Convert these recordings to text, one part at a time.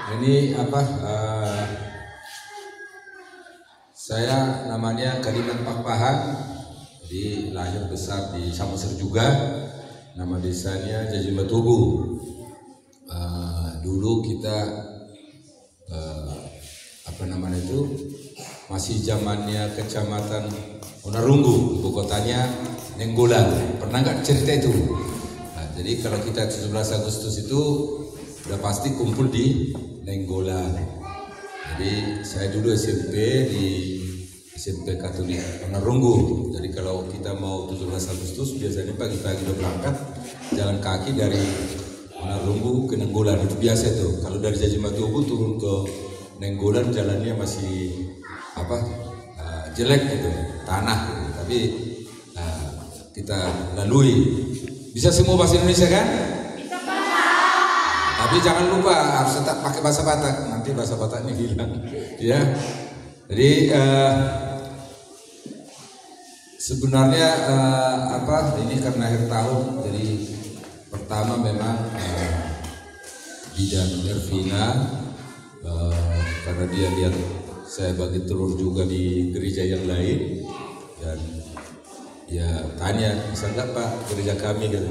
Ini apa? Saya namanya Kadiman Pakpahan, jadi lahir besar di Samosir juga. Nama desanya Jajimatubu. Dulu kita apa namanya itu masih zamannya Kecamatan Onarunggu, ibu kotanya Nenggolan. Pernah nggak cerita itu? Nah, jadi kalau kita 17 Agustus itu udah pasti kumpul di Nenggolan. Jadi saya dulu SMP di SMP Katolik Onarunggu. Jadi kalau kita mau 17 Agustus biasanya pagi-pagi udah berangkat jalan kaki dari Onarunggu ke Nenggolan. Itu biasa tuh. Kalau dari Jajimatubu turun ke Nenggolan jalannya masih jelek gitu, tanah gitu. Tapi kita lalui. Bisa semua bahasa Indonesia kan? Bisa, Pak. Tapi jangan lupa harus tetap pakai bahasa Batak. Nanti bahasa Batak ini hilang. Ya. Jadi sebenarnya ini karena akhir tahun, jadi pertama memang bidan Ervina karena dia lihat saya bagi telur juga di gereja yang lain dan ya tanya, bisa nggak Pak gereja kami gitu?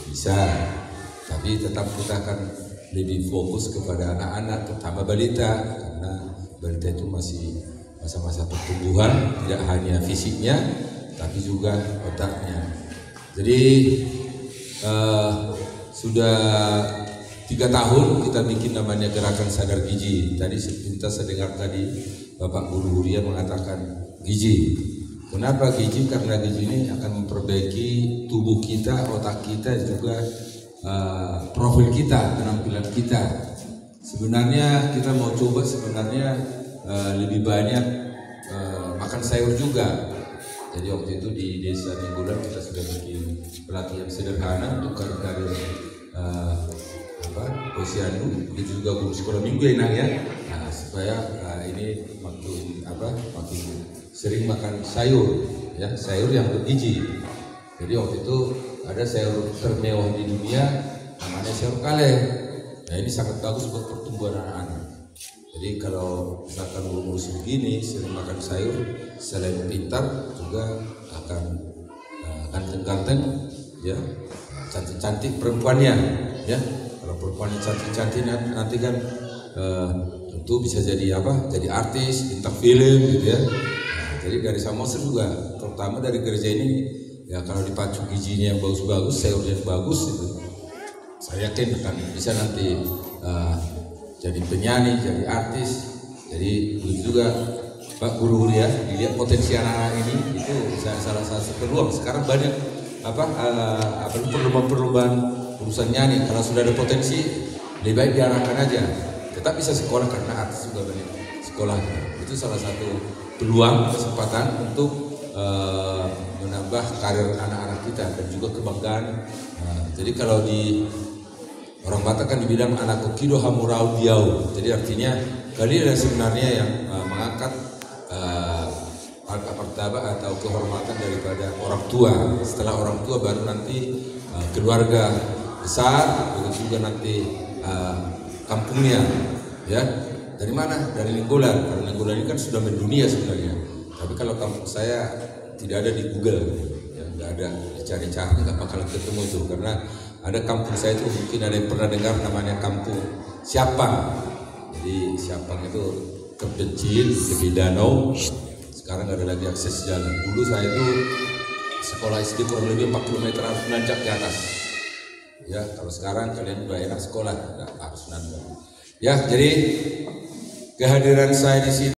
Bisa, tapi tetap kita akan lebih fokus kepada anak-anak, terutama balita, karena balita itu masih masa-masa pertumbuhan, tidak hanya fisiknya tapi juga otaknya. Jadi sudah 3 tahun kita bikin namanya Gerakan Sadar Gizi. Tadi saya dengar tadi Bapak Guru Huria mengatakan gizi. Kenapa gizi? Karena gizi ini akan memperbaiki tubuh kita, otak kita, juga profil kita, penampilan kita. Sebenarnya kita mau coba lebih banyak makan sayur juga. Jadi waktu itu di desa Nenggolan kita sudah bikin pelatihan sederhana untuk karir posyandu, itu juga guru sekolah minggu enak ya. Nah, supaya ini makin sering makan sayur, ya, sayur yang bergizi. Jadi waktu itu ada sayur termewah di dunia namanya sayur kale. Nah, ini sangat bagus buat pertumbuhan anak-anak. Jadi kalau misalkan umur segini sering makan sayur, selain pintar juga akan ganteng-ganteng, ya, cantik-cantik perempuannya, ya. Kalau perempuannya cantik-cantik nanti kan tentu bisa jadi jadi artis, bintang film gitu ya. Nah, jadi dari Samosir juga, terutama dari gereja ini, ya kalau dipacu gizinya yang bagus-bagus, sayurnya bagus itu, saya yakin akan bisa nanti jadi penyanyi, jadi artis. Jadi begitu juga Pak Guru Huria, dilihat potensi anak-anak ini, itu salah satu peluang. Sekarang banyak perlombaan urusan nyanyi. Kalau sudah ada potensi, lebih baik diarahkan aja. Tetap bisa sekolah karena artis juga banyak sekolah. Itu salah satu peluang, kesempatan untuk menambah karir anak-anak kita dan juga kebanggaan. Jadi kalau di orang Batak kan dibilang anak kido hamurau diau. Jadi artinya kalian sebenarnya yang mengangkat martabat atau kehormatan daripada orang tua. Setelah orang tua baru nanti keluarga besar, begitu juga nanti kampungnya, ya. Dari mana? Dari Nenggolan. Karena Nenggolan ini kan sudah mendunia sebenarnya. Tapi kalau kampung saya tidak ada di Google, ya, nggak ada, dicari-cari nggak bakalan ketemu itu. Karena ada kampung saya itu mungkin ada yang pernah dengar namanya Kampung Siapang. Jadi Siapang itu terpencil di danau. Sekarang nggak ada lagi akses jalan. Dulu saya itu sekolah SD kurang lebih 4 km harus nanjak ke atas. Ya, kalau sekarang kalian udah enak sekolah, nggak harus nanjak. Ya, jadi kehadiran saya di sini